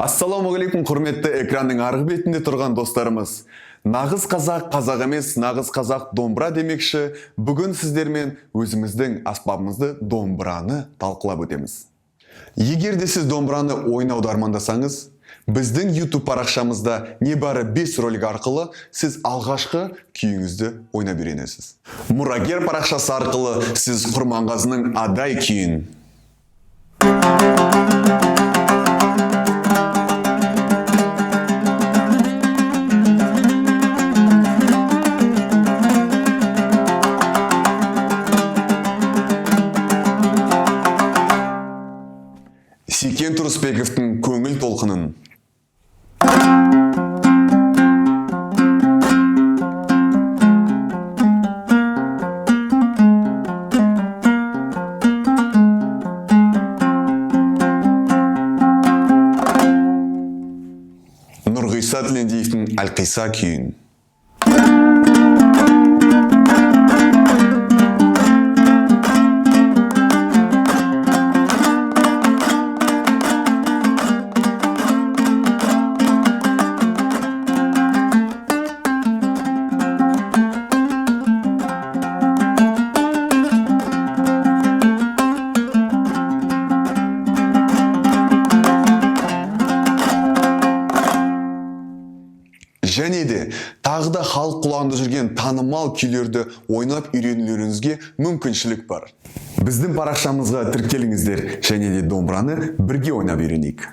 Ассаламуалейкум, құрметті экранның арғы бетінде тұрған достарымыз. Нағыз қазақ қазақ емес, нағыз қазақ домбыра демекші, бүгін сіздермен өзіміздің аспабымызды домбыраны талқылап өтеміз. Егер де сіз домбыраны ойнауды армандасаңыз, біздің YouTube парақшамызда небары 5 ролик арқылы сіз алғашқы күйіңізді ойнап үйренесіз. Мұрагер парақшасы арқылы сіз Құрманғазының Адай күйін, Секен Тұрысбековтың көңіл толқынын, Нұрғиса Тілендиевтің Әлқиса күйін, және де тағы да халық құлағында жүрген танымал күйлерді ойнап үйренулеріңізге мүмкіншілік бар. Біздің парақшамызға тіркеліңіздер және де домбыраны бірге ойнап үйренейік.